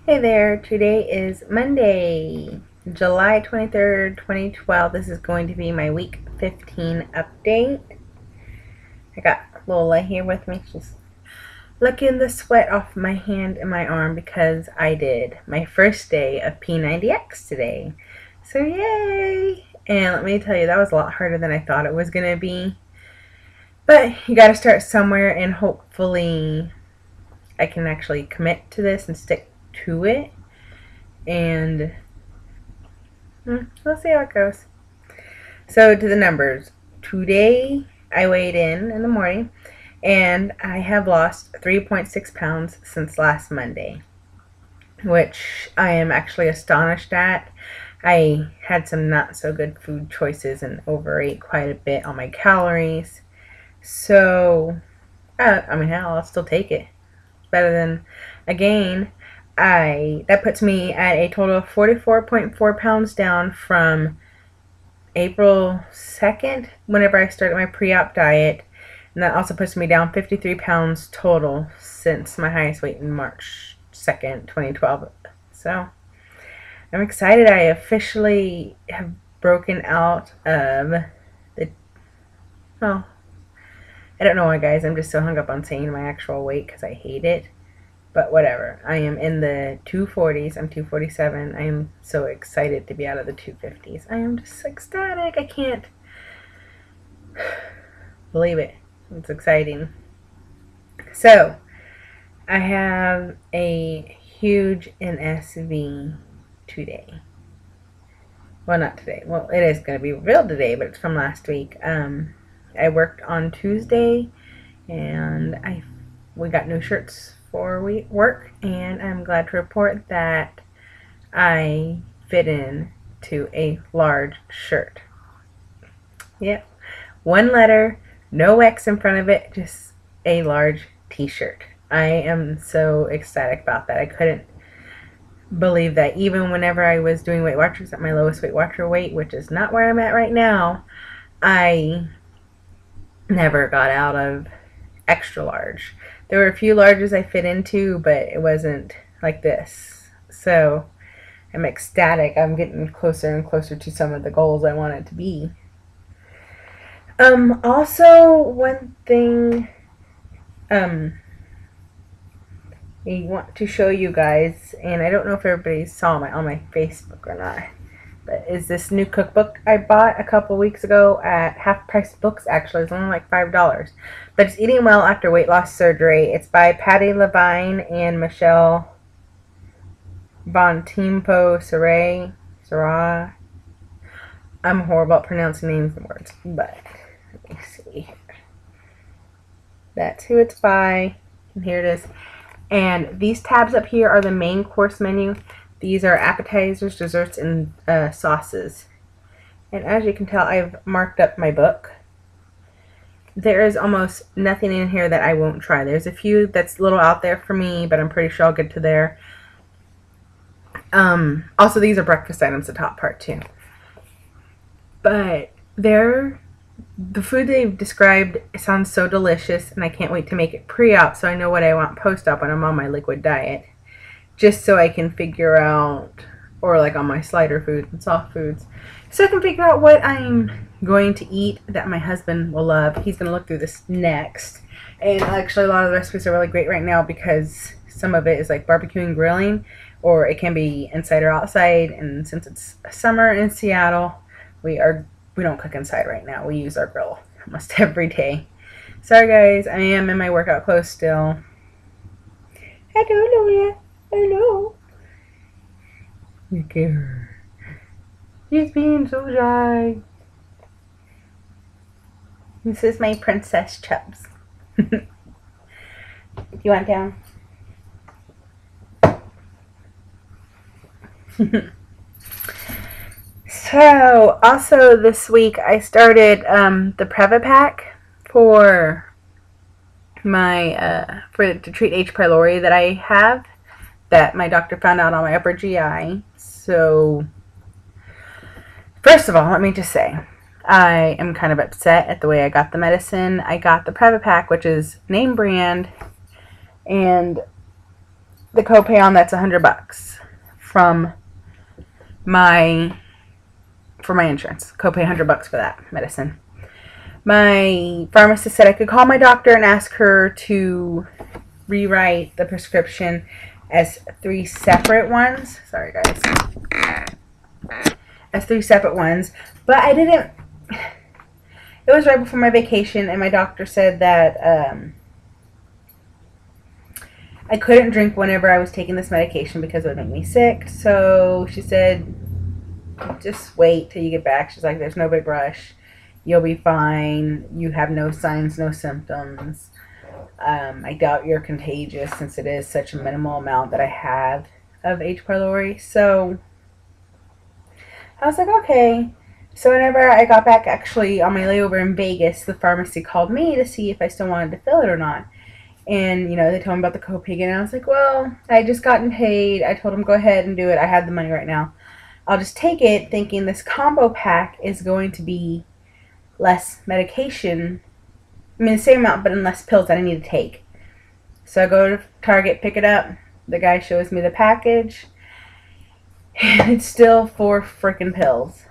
Hey there, today is Monday, July 23rd, 2012. This is going to be my week 15 update. I got Lola here with me. She's licking the sweat off my hand and my arm because I did my first day of P90X today. So yay! And let me tell you, that was a lot harder than I thought it was going to be. But you got to start somewhere, and hopefully I can actually commit to this and stick to it. And we'll see how it goes. So to the numbers. Today I weighed in the morning, and I have lost 3.6 pounds since last Monday, which I am actually astonished at. I had some not so good food choices and overate quite a bit on my calories. So, I mean, hell, I'll still take it. Better than a gain. That puts me at a total of 44.4 pounds down from April 2nd, whenever I started my pre-op diet. And that also puts me down 53 pounds total since my highest weight in March 2nd, 2012. So, I'm excited. I officially have broken out of the, well, I don't know why, guys. I'm just so hung up on saying my actual weight because I hate it. But whatever. I am in the 240s. I'm 247. I am so excited to be out of the 250s. I am just ecstatic. I can't believe it. It's exciting. So, I have a huge NSV today. Well, not today. Well, it is going to be revealed today, but it's from last week. I worked on Tuesday, and we got new shirts for work, and I'm glad to report that I fit in to a large shirt. Yep, one letter, no X in front of it, just a large t-shirt. I am so ecstatic about that. I couldn't believe that even whenever I was doing Weight Watchers at my lowest Weight Watcher weight, which is not where I'm at right now, I never got out of extra large. There were a few larges I fit into, but it wasn't like this. So I'm ecstatic. I'm getting closer and closer to some of the goals I want it to be. Also, one thing I want to show you guys, and I don't know if everybody saw on my Facebook or not, but is this new cookbook I bought a couple weeks ago at Half Price Books. Actually, it's only like $5. But it's Eating Well After Weight Loss Surgery. It's by Patty Levine and Michelle Von Tempo Sarah. I'm horrible at pronouncing names and words, but let me see here. That's who it's by, and here it is. And these tabs up here are the main course menu. These are appetizers, desserts, and sauces. And as you can tell, I've marked up my book. There is almost nothing in here that I won't try. There's a few that's a little out there for me, but I'm pretty sure I'll get to there. Also, these are breakfast items, the top part too. But the food they've described sounds so delicious, and I can't wait to make it pre-op so I know what I want post-op when I'm on my liquid diet. Just so I can figure out, or like on my slider foods and soft foods, so I can figure out what I'm going to eat that my husband will love. He's going to look through this next. And actually, a lot of the recipes are really great right now because some of it is like barbecue and grilling, or it can be inside or outside. And since it's summer in Seattle, we don't cook inside right now. We use our grill almost every day. Sorry guys, I am in my workout clothes still. Hello, Lola. Hello. Look at her. She's being so shy. This is my princess Chubbs. You want down? So, also this week I started the prevapac for my to treat H. pylori that I have, that my doctor found out on my upper GI. So, first of all, let me just say, I am kind of upset at the way I got the medicine. I got the prevapac, which is name brand, and the copay on that's $100 from my insurance. Copay $100 for that medicine. My pharmacist said I could call my doctor and ask her to rewrite the prescription as 3 separate ones. Sorry, guys. As 3 separate ones. But I didn't. It was right before my vacation, and my doctor said that I couldn't drink whenever I was taking this medication because it would make me sick. So she said, just wait till you get back. She's like, there's no big rush. You'll be fine. You have no signs, no symptoms. I doubt you're contagious since it is such a minimal amount that I have of H. pylori. So I was like, okay. So whenever I got back, actually on my layover in Vegas, the pharmacy called me to see if I still wanted to fill it or not. And, you know, they told me about the copay again. And I was like, well, I just gotten paid. I told them, go ahead and do it. I have the money right now. I'll just take it, thinking this combo pack is going to be less medication. I mean, the same amount, but in less pills that I need to take. So I go to Target, pick it up. The guy shows me the package. And it's still 4 freaking pills,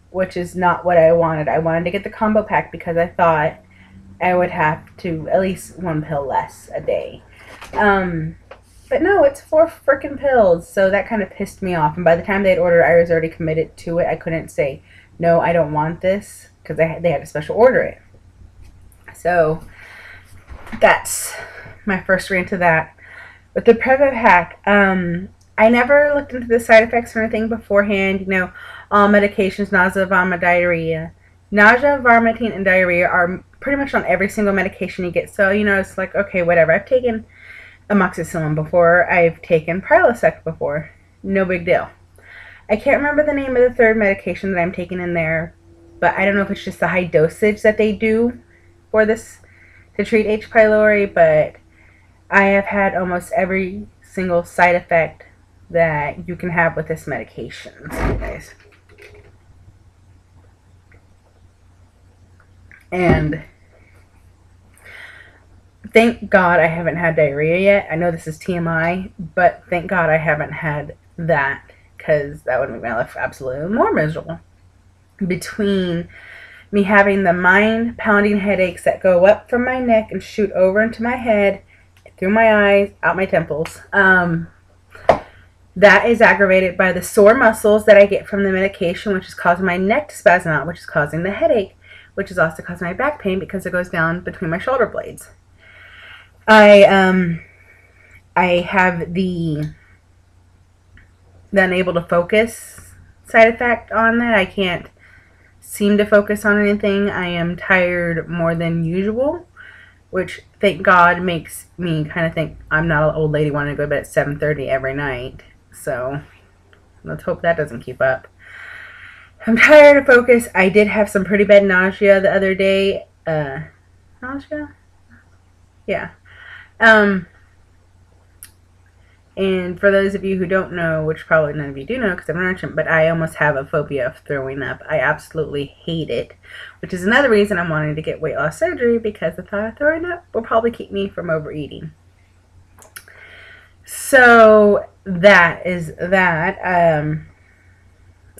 which is not what I wanted. I wanted to get the combo pack because I thought I would have to at least 1 pill less a day. But no, it's 4 freaking pills. So that kind of pissed me off. And by the time they had ordered, I was already committed to it. I couldn't say, no, I don't want this, because they had to special order it. So that's my first rant to that. With the prevapac, I never looked into the side effects or anything beforehand. You know, all medications, nausea, vomit, diarrhea. Nausea, vomiting, and diarrhea are pretty much on every single medication you get. So, you know, it's like, okay, whatever. I've taken amoxicillin before. I've taken Prilosec before. No big deal. I can't remember the name of the third medication that I'm taking in there, but I don't know if it's just the high dosage that they do for this to treat H. pylori, but I have had almost every single side effect that you can have with this medication. So, guys. And thank God I haven't had diarrhea yet. I know this is TMI, but thank God I haven't had that, because that would make my life absolutely more miserable. Between me having the mind-pounding headaches that go up from my neck and shoot over into my head, through my eyes, out my temples, that is aggravated by the sore muscles that I get from the medication, which is causing my neck to spasm out, which is causing the headache, which is also causing my back pain because it goes down between my shoulder blades. I have the unable to focus side effect on that. I can't seem to focus on anything. I am tired more than usual, which thank God makes me kind of think I'm not an old lady wanting to go to bed at 7:30 every night. So let's hope that doesn't keep up. I'm tired of focus. I did have some pretty bad nausea the other day. Nausea? Yeah. And for those of you who don't know, which probably none of you do know because I've mentioned, but I almost have a phobia of throwing up. I absolutely hate it, which is another reason I'm wanting to get weight loss surgery, because the thought of throwing up will probably keep me from overeating. So that is that.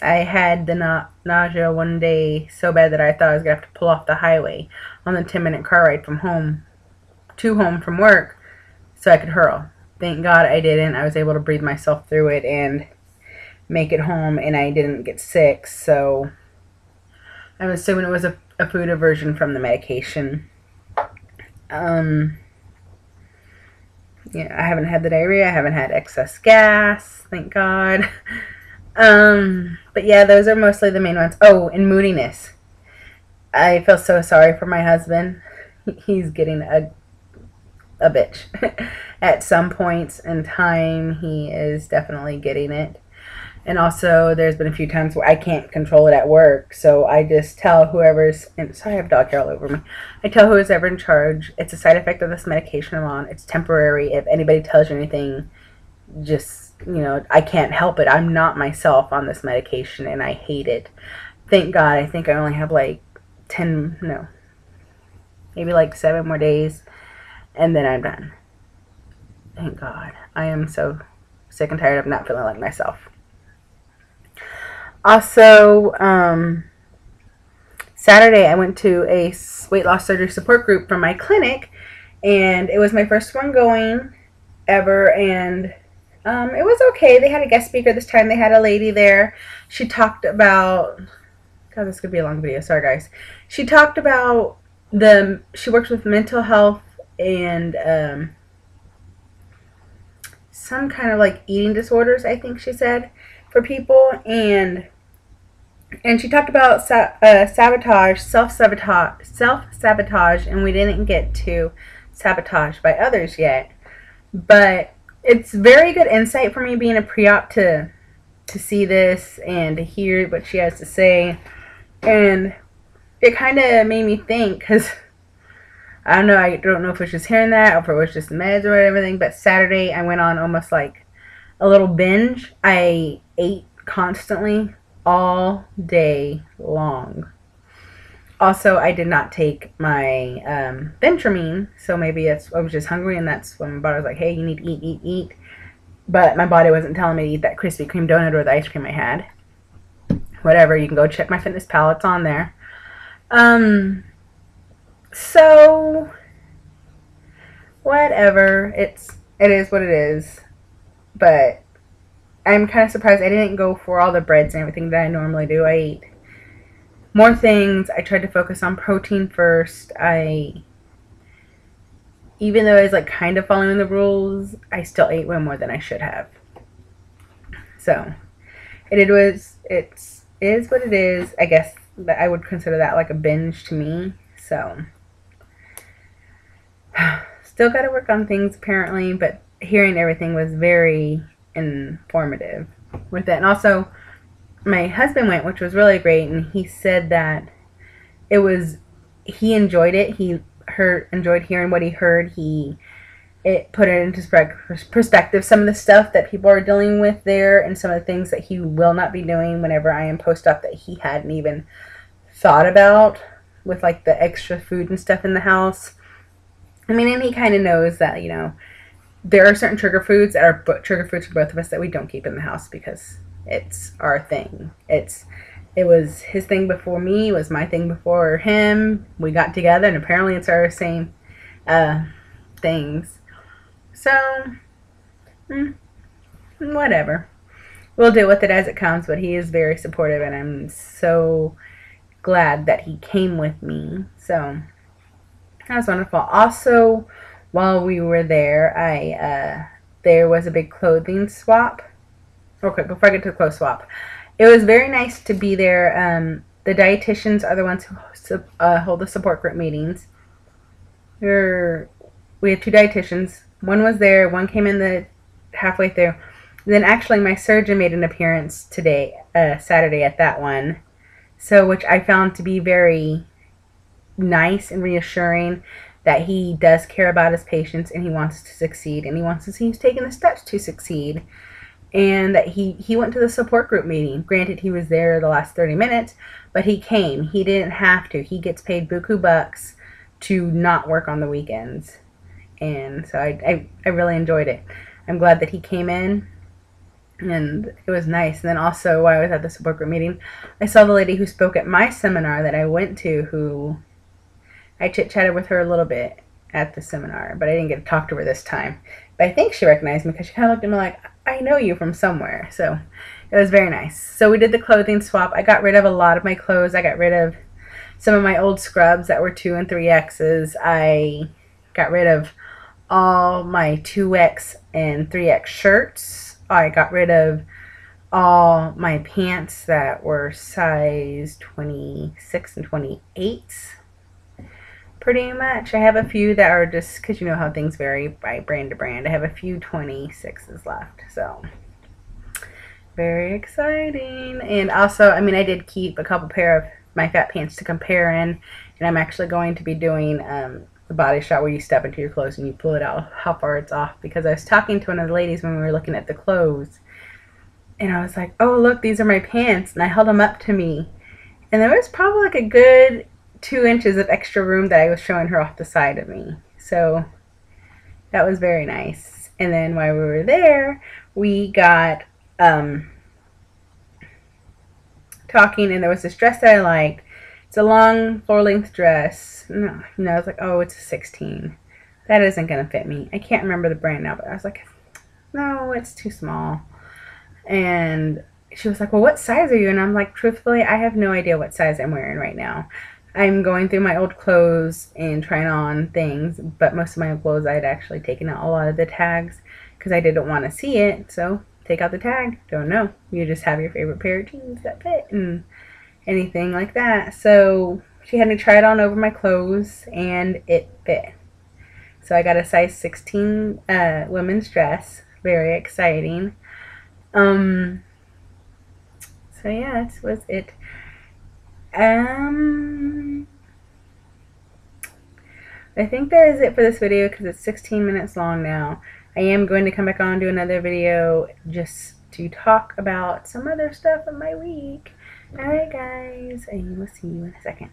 I had the nausea one day so bad that I thought I was going to have to pull off the highway on the 10-minute car ride from home from work so I could hurl. Thank God I didn't. I was able to breathe myself through it and make it home, and I didn't get sick. So I'm assuming it was a food aversion from the medication. Yeah, I haven't had the diarrhea. I haven't had excess gas. Thank God. But yeah, those are mostly the main ones. Oh, and moodiness. I feel so sorry for my husband. He's getting a bitch. At some points in time, he is definitely getting it. And also, there's been a few times where I can't control it at work, so I just tell whoever's, and sorry, I have dog hair all over me. I tell whoever's ever in charge, it's a side effect of this medication I'm on. It's temporary. If anybody tells you anything, just, you know, I can't help it. I'm not myself on this medication, and I hate it. Thank God, I think I only have like maybe like 7 more days, and then I'm done. Thank God. I am so sick and tired of not feeling like myself. Also, Saturday I went to a weight loss surgery support group from my clinic, and it was my first one going ever, and it was okay. They had a guest speaker this time. They had a lady there. She talked about, God, this could be a long video. Sorry, guys. She talked about she works with mental health and some kind of like eating disorders, I think she said, for people, and she talked about self-sabotage, and we didn't get to sabotage by others yet, but it's very good insight for me being a pre-op to see this and to hear what she has to say, and it kind of made me think, because I don't know if it was just hearing that or if it was just meds or everything, but Saturday I went on almost like a little binge. I ate constantly all day long. Also, I did not take my Ventramine, so maybe I was just hungry, and that's when my body was like, hey, you need to eat. But my body wasn't telling me to eat that Krispy Kreme donut or the ice cream I had. Whatever, you can go check my MyFitnessPal, it's on there. So whatever, it is what it is. But I'm kind of surprised I didn't go for all the breads and everything that I normally do. I ate more things. I tried to focus on protein first. Even though I was like kind of following the rules, I still ate way more than I should have. So it is what it is. I guess that I would consider that like a binge to me. So still got to work on things apparently, but hearing everything was very informative with it. And also my husband went, which was really great, and he said that he enjoyed it. He enjoyed hearing what he heard. It put it into perspective, some of the stuff that people are dealing with there, and some of the things that he will not be doing whenever I am post-op that he hadn't even thought about, with like the extra food and stuff in the house. I mean, and he kind of knows that, there are certain trigger foods that are trigger foods for both of us that we don't keep in the house because it's our thing. It was his thing before me. It was my thing before him. We got together, and apparently it's our same things. So, whatever. We'll deal with it as it comes, but he is very supportive, and I'm so glad that he came with me. So, that was wonderful. Also, while we were there, there was a big clothing swap. Real quick, before I get to the clothes swap, it was very nice to be there. The dietitians are the ones who hold the support group meetings. We had 2 dietitians. One was there. One came in halfway through. Then actually, my surgeon made an appearance today, Saturday, at that one. So, which I found to be very nice and reassuring, that he does care about his patients and he wants to succeed, and he wants to see who's taking the steps to succeed. And that he went to the support group meeting. Granted, he was there the last 30 minutes, but he came. He didn't have to. He gets paid buku bucks to not work on the weekends. And so I really enjoyed it. I'm glad that he came in, and it was nice. And then also, while I was at the support group meeting, I saw the lady who spoke at my seminar that I went to, who I chit-chatted with her a little bit at the seminar, but I didn't get to talk to her this time. But I think she recognized me because she kind of looked at me like, I know you from somewhere. So it was very nice. So we did the clothing swap. I got rid of a lot of my clothes. I got rid of some of my old scrubs that were 2 and 3Xs. I got rid of all my 2X and 3X shirts. I got rid of all my pants that were size 26 and 28. Pretty much. I have a few that are just, because you know how things vary by brand to brand. I have a few 26s left. So, very exciting. And also, I mean, I did keep a couple pair of my fat pants to compare in. And I'm actually going to be doing the body shot where you step into your clothes and you pull it out how far it's off. Because I was talking to one of the ladies when we were looking at the clothes. And I was like, oh, look, these are my pants. And I held them up to me. And there was probably like a good 2 inches of extra room that I was showing her off the side of me. So that was very nice. And then while we were there, we got talking, and there was this dress that I liked. It's a long floor-length dress. No, I was like, oh, it's a 16. That isn't going to fit me. I can't remember the brand now, but I was like, no, it's too small. And she was like, well, what size are you? And I'm like, truthfully, I have no idea what size I'm wearing right now. I'm going through my old clothes and trying on things, but most of my old clothes I had actually taken out a lot of the tags because I didn't want to see it. So take out the tag. Don't know. You just have your favorite pair of jeans that fit and anything like that. So she had me try it on over my clothes and it fit. So I got a size 16 women's dress. Very exciting. So yeah, that was it. I think that is it for this video because it's 16 minutes long now. I am going to come back on and do another video just to talk about some other stuff of my week. Alright guys, I will see you in a second.